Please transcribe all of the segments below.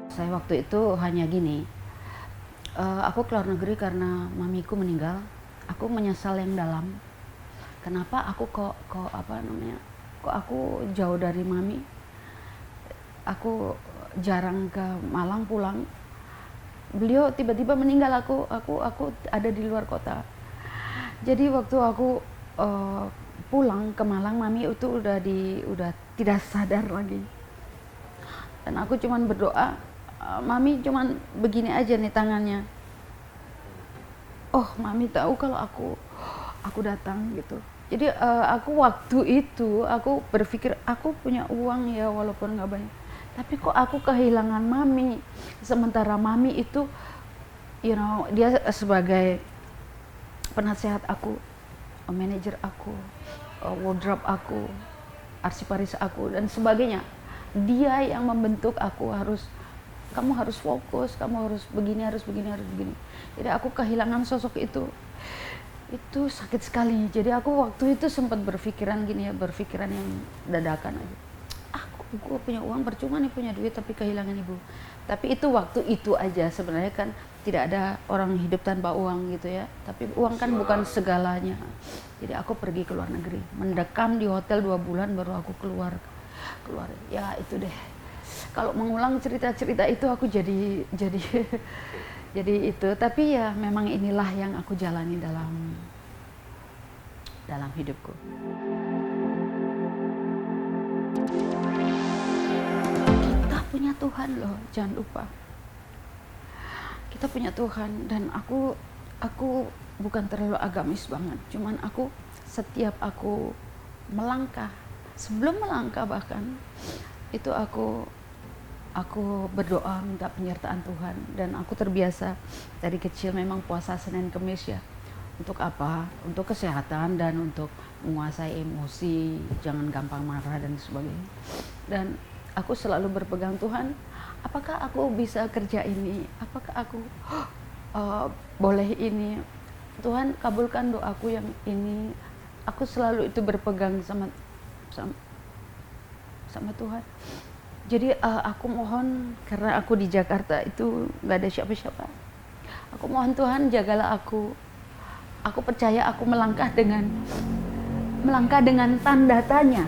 Saya waktu itu hanya gini, aku keluar negeri karena mamiku meninggal. Aku menyesal yang dalam. Kenapa aku kok aku jauh dari mami. Aku jarang ke Malang pulang. Beliau tiba-tiba meninggal, aku ada di luar kota. Jadi waktu aku pulang ke Malang, mami itu udah tidak sadar lagi. Dan aku cuman berdoa, mami cuman begini aja nih tangannya. Oh, mami tahu kalau aku datang gitu. Jadi aku waktu itu aku berpikir aku punya uang ya walaupun nggak banyak. Tapi kok aku kehilangan mami. Sementara mami itu, dia sebagai penasehat aku, manajer aku, wardrobe aku, arsiparis aku dan sebagainya. Dia yang membentuk aku, kamu harus fokus, kamu harus begini, harus begini, harus begini. Jadi aku kehilangan sosok itu sakit sekali. Jadi aku waktu itu sempat berpikiran gini ya, berpikiran yang dadakan aja. Gue punya uang percuma nih, punya duit tapi kehilangan ibu. Tapi itu waktu itu aja, sebenarnya kan tidak ada orang hidup tanpa uang gitu ya. Tapi uang kan bukan segalanya. Jadi aku pergi ke luar negeri, mendekam di hotel 2 bulan baru aku keluar. Ya itu deh. Kalau mengulang cerita-cerita itu aku jadi jadi itu. Tapi ya memang inilah yang aku jalani dalam hidupku. Kita punya Tuhan loh, jangan lupa. Kita punya Tuhan. Dan aku bukan terlalu agamis banget. Cuman setiap aku melangkah, sebelum melangkah bahkan, itu aku berdoa minta penyertaan Tuhan. Dan aku terbiasa dari kecil memang puasa Senin Kemis ya. Untuk apa? Untuk kesehatan dan untuk menguasai emosi, jangan gampang marah dan sebagainya. Dan aku selalu berpegang, Tuhan, apakah aku bisa kerja ini? Apakah aku boleh ini? Tuhan, kabulkan doaku yang ini. Aku selalu itu berpegang sama Tuhan. Jadi aku mohon, karena aku di Jakarta itu nggak ada siapa-siapa. Aku mohon Tuhan, jagalah aku. Aku percaya aku melangkah dengan tanda tanya.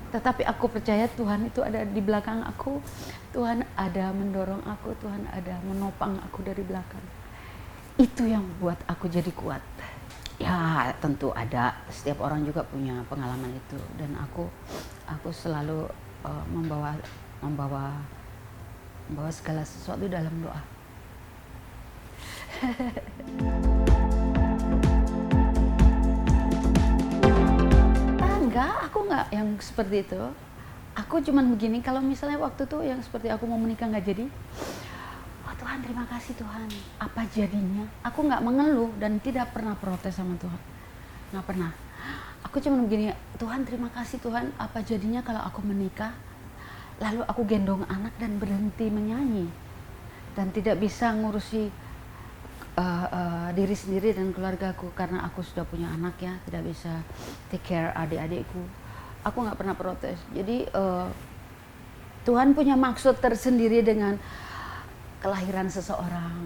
Tetapi aku percaya Tuhan itu ada di belakang aku. Tuhan ada mendorong aku, Tuhan ada menopang aku dari belakang. Itu yang buat aku jadi kuat. Ya tentu ada, setiap orang juga punya pengalaman itu. Dan aku selalu membawa segala sesuatu dalam doa. Aku nggak yang seperti itu. Aku cuman begini, kalau misalnya waktu tuh yang seperti aku mau menikah nggak jadi, oh Tuhan terima kasih Tuhan, apa jadinya? Aku nggak mengeluh dan tidak pernah protes sama Tuhan, nggak pernah. Aku cuman begini, Tuhan terima kasih Tuhan, apa jadinya kalau aku menikah, lalu aku gendong anak dan berhenti menyanyi dan tidak bisa ngurusi diri sendiri dan keluargaku karena aku sudah punya anak ya, tidak bisa take care adik-adikku. Aku nggak pernah protes. Jadi Tuhan punya maksud tersendiri dengan kelahiran seseorang,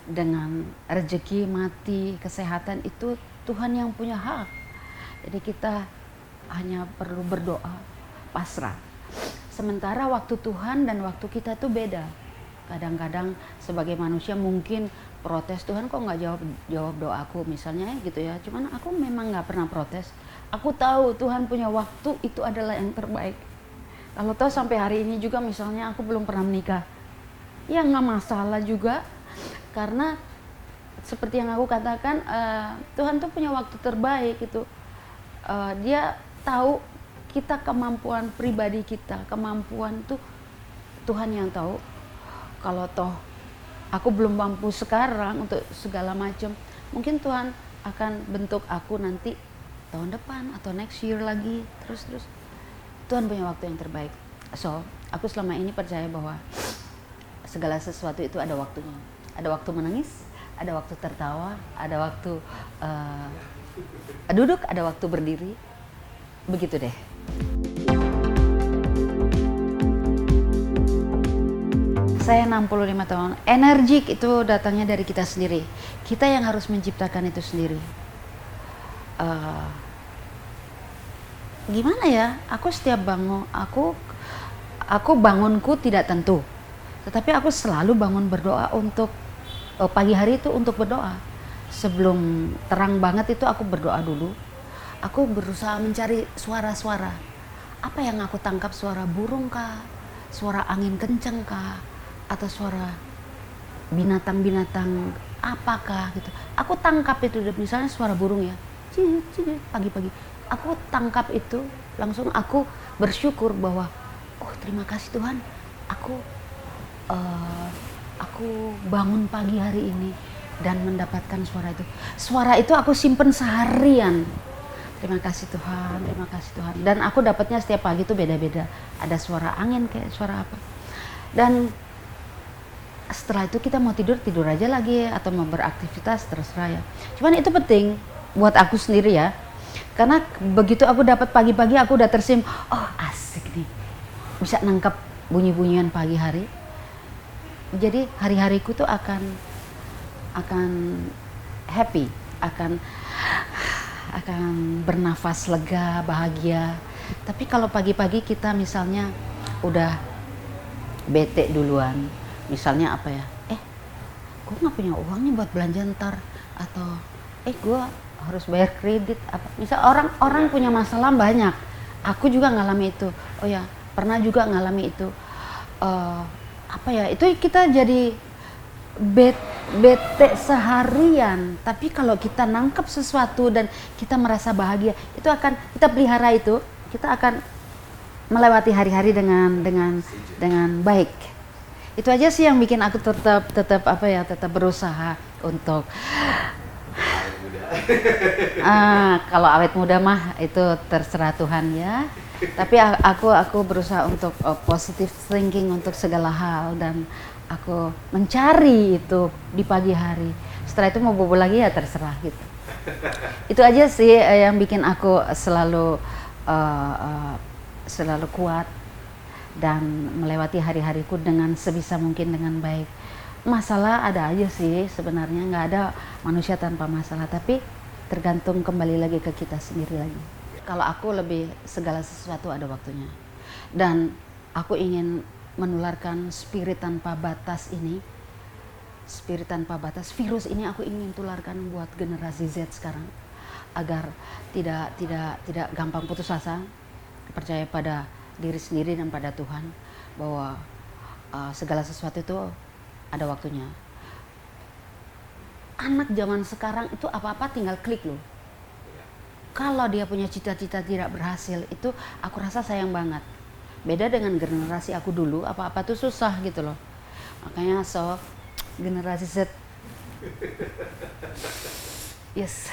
dengan rezeki, mati, kesehatan, itu Tuhan yang punya hak. Jadi kita hanya perlu berdoa, pasrah. Sementara waktu Tuhan dan waktu kita tuh beda. Kadang-kadang sebagai manusia mungkin protes, Tuhan kok nggak jawab doaku misalnya gitu ya. Cuman aku memang nggak pernah protes. Aku tahu Tuhan punya waktu itu adalah yang terbaik. Kalau tahu sampai hari ini juga misalnya aku belum pernah menikah, ya nggak masalah juga. Karena seperti yang aku katakan, Tuhan tuh punya waktu terbaik itu. Dia tahu kita, kemampuan pribadi kita, kemampuan tuh Tuhan yang tahu. Kalau toh aku belum mampu sekarang untuk segala macam, mungkin Tuhan akan bentuk aku nanti tahun depan atau next year lagi, terus Tuhan punya waktu yang terbaik. So aku selama ini percaya bahwa segala sesuatu itu ada waktunya. Ada waktu menangis, ada waktu tertawa, ada waktu duduk, ada waktu berdiri. Begitu deh. Saya 65 tahun. Energik itu datangnya dari kita sendiri. Kita yang harus menciptakan itu sendiri. Gimana ya? Aku setiap bangun, aku bangunku tidak tentu. Tetapi aku selalu bangun berdoa untuk pagi hari itu untuk berdoa. Sebelum terang banget itu aku berdoa dulu. Aku berusaha mencari suara-suara. Apa yang aku tangkap, suara burung kah? Suara angin kenceng kah? Atau suara binatang-binatang apakah gitu. Aku tangkap itu, misalnya suara burung ya, pagi-pagi. Aku tangkap itu, langsung aku bersyukur bahwa, oh terima kasih Tuhan, aku bangun pagi hari ini dan mendapatkan suara itu. Suara itu aku simpen seharian. Terima kasih Tuhan, terima kasih Tuhan. Dan aku dapatnya setiap pagi itu beda-beda. Ada suara angin kayak suara apa. Dan setelah itu kita mau tidur aja lagi, atau mau beraktivitas terserah ya. Cuman itu penting buat aku sendiri ya, karena begitu aku dapat pagi-pagi aku udah tersim, oh asik nih, bisa nangkep bunyi-bunyian pagi hari. Jadi hari-hariku tuh akan happy, akan bernafas lega, bahagia. Tapi kalau pagi-pagi kita misalnya udah bete duluan, misalnya apa ya, gue nggak punya uang nih buat belanja ntar, atau gue harus bayar kredit apa, misal orang punya masalah banyak, aku juga ngalami itu, oh ya pernah juga ngalami itu, apa ya, itu kita jadi bete seharian. Tapi kalau kita nangkep sesuatu dan kita merasa bahagia, itu akan kita pelihara, itu kita akan melewati hari-hari dengan baik. Itu aja sih yang bikin aku tetap berusaha untuk kalau awet muda mah itu terserah Tuhan ya. Tapi aku berusaha untuk positive thinking untuk segala hal, dan aku mencari itu di pagi hari. Setelah itu mau bobo lagi ya terserah gitu. Itu aja sih yang bikin aku selalu kuat dan melewati hari-hariku dengan sebisa mungkin dengan baik. Masalah ada aja sih sebenarnya, nggak ada manusia tanpa masalah, tapi tergantung kembali lagi ke kita sendiri lagi. Kalau aku lebih segala sesuatu ada waktunya, dan aku ingin menularkan spirit tanpa batas ini, spirit tanpa batas, virus ini aku ingin tularkan buat generasi Z sekarang, agar tidak gampang putus asa, percaya pada diri sendiri dan pada Tuhan, bahwa segala sesuatu itu ada waktunya. Anak zaman sekarang itu apa-apa tinggal klik loh. Kalau dia punya cita-cita tidak berhasil, itu aku rasa sayang banget. Beda dengan generasi aku dulu, apa-apa tuh susah gitu loh. Makanya generasi Z, yes.